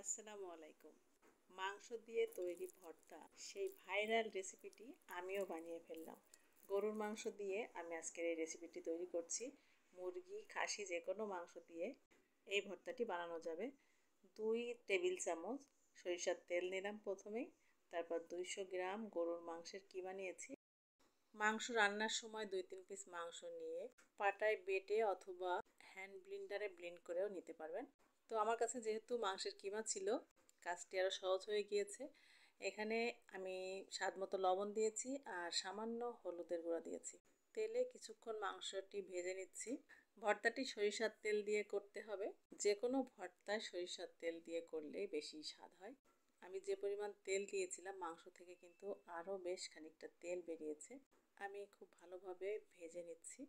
আসসালামু আলাইকুম। মাংস দিয়ে তৈরি ভর্তা, সেই ভাইরাল রেসিপিটি আমিও বানিয়ে ফেললাম। গরুর মাংস দিয়ে আমি আজকের এই রেসিপিটি তৈরি করছি। মুরগি, খাসি যে কোনো মাংস দিয়ে এই ভর্তাটি বানানো যাবে। 2 টেবিল চামচ সরিষার তেল নিলাম প্রথমেই, তারপর 200 গ্রাম গরুর মাংসের কিমা নিয়েছি। মাংস রান্নার সময় 2-3 পিস মাংস নিয়ে পাটায় বেটে অথবা হ্যান্ড ব্লেন্ডারে ব্লেন্ড করেও নিতে পারবেন। তো আমার কাছে যেহেতু মাংসের কিমা ছিল, কাজটি আরও সহজ হয়ে গিয়েছে। এখানে আমি স্বাদ মতো লবণ দিয়েছি আর সামান্য হলুদের গুঁড়া দিয়েছি। তেলে কিছুক্ষণ মাংসটি ভেজে নিচ্ছি। ভর্তাটি সরিষার তেল দিয়ে করতে হবে। যে কোনো ভর্তায় সরিষার তেল দিয়ে করলেই বেশি স্বাদ হয়। আমি যে পরিমাণ তেল দিয়েছিলাম মাংস থেকে কিন্তু আরও বেশ খানিকটা তেল বেরিয়েছে। আমি খুব ভালোভাবে ভেজে নিচ্ছি।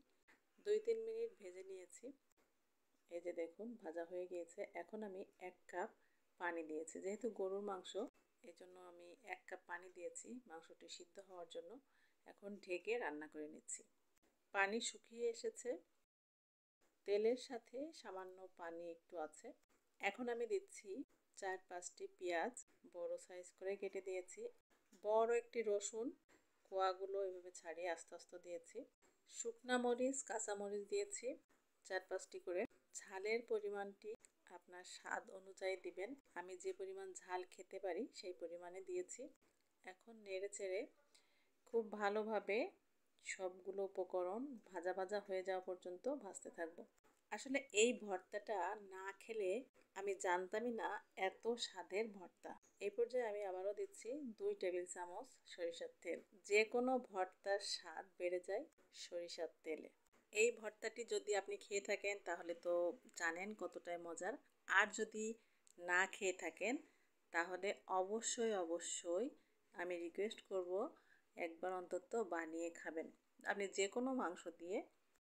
2-3 মিনিট ভেজে নিয়েছি। এই যে দেখুন ভাজা হয়ে গিয়েছে। এখন আমি 1 কাপ পানি দিয়েছি। যেহেতু গরুর মাংস, এজন্য আমি 1 কাপ পানি দিয়েছি মাংসটি সিদ্ধ হওয়ার জন্য। এখন ঢেকে রান্না করে নিচ্ছি। পানি শুকিয়ে এসেছে, তেলের সাথে সামান্য পানি একটু আছে। এখন আমি দিচ্ছি 4-5টি পেঁয়াজ বড় সাইজ করে কেটে দিয়েছি। বড় একটি রসুন কোয়াগুলো এভাবে ছাড়িয়ে আস্তে আস্তে দিয়েছি। শুকনা মরিচ, কাঁচা মরিচ দিয়েছি 4-5টি করে। ঝালের পরিমাণটি আপনার স্বাদ অনুযায়ী দিবেন। আমি যে পরিমাণ ঝাল খেতে পারি সেই পরিমাণে দিয়েছি। এখন নেড়ে চেড়ে খুব ভালোভাবে সবগুলো উপকরণ ভাজা ভাজা হয়ে যাওয়া পর্যন্ত ভাজতে থাকবো। আসলে এই ভর্তাটা না খেলে আমি জানতামই না এত স্বাদের ভর্তা। এই পর্যায়ে আমি আবারও দিচ্ছি 2 টেবিল চামচ সরিষার তেল। যে কোনো ভর্তার স্বাদ বেড়ে যায় সরিষার তেলে। এই ভর্তাটি যদি আপনি খেয়ে থাকেন তাহলে তো জানেন কতটাই মজার। আর যদি না খেয়ে থাকেন তাহলে অবশ্যই আমি রিকোয়েস্ট করব একবার অন্তত বানিয়ে খাবেন। আপনি যে কোনো মাংস দিয়ে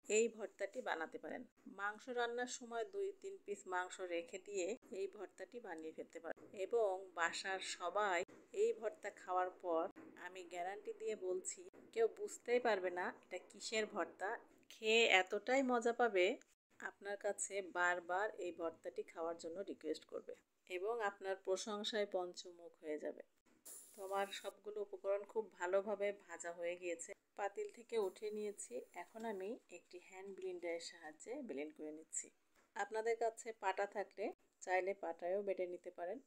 এই ভর্তাটি বানাতে পারেন। মাংস রান্নার সময় 2-3 পিস মাংস রেখে দিয়ে এই ভর্তাটি বানিয়ে ফেলতে পারেন এবং বাসার সবাই এই ভর্তা খাওয়ার পর আমি গ্যারান্টি দিয়ে বলছি কেউ বুঝতেই পারবে না এটা কিসের ভর্তা। খেয়ে এতটাই মজা পাবে আপনার কাছে বারবার এই ভর্তাটি খাওয়ার জন্য রিকোয়েস্ট করবে এবং আপনার প্রশংসায় পঞ্চমুখ হয়ে যাবে। তো আমার সবগুলো উপকরণ খুব ভালোভাবে ভাজা হয়ে গিয়েছে। পাতিল থেকে উঠিয়ে নিয়েছি। এখন আমি একটি হ্যান্ড ব্লেন্ডারের সাহায্যে ব্লেন্ড করে নিচ্ছি। আপনাদের কাছে পাটা থাকলে চাইলে পাটায়ও বেটে নিতে পারেন।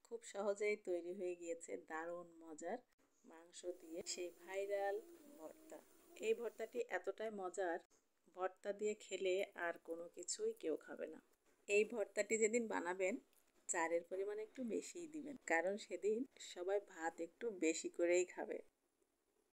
খুব সহজেই তৈরি হয়ে গিয়েছে দারুণ মজার মাংস দিয়ে সেই ভাইরাল ভর্তা। এই ভর্তাটি এতটাই মজার, ভর্তা দিয়ে খেলে আর কোনো কিছুই কেউ খাবে না। এই ভর্তাটি যেদিন বানাবেন চালের পরিমাণ একটু বেশিই দিবেন, কারণ সেদিন সবাই ভাত একটু বেশি করেই খাবে।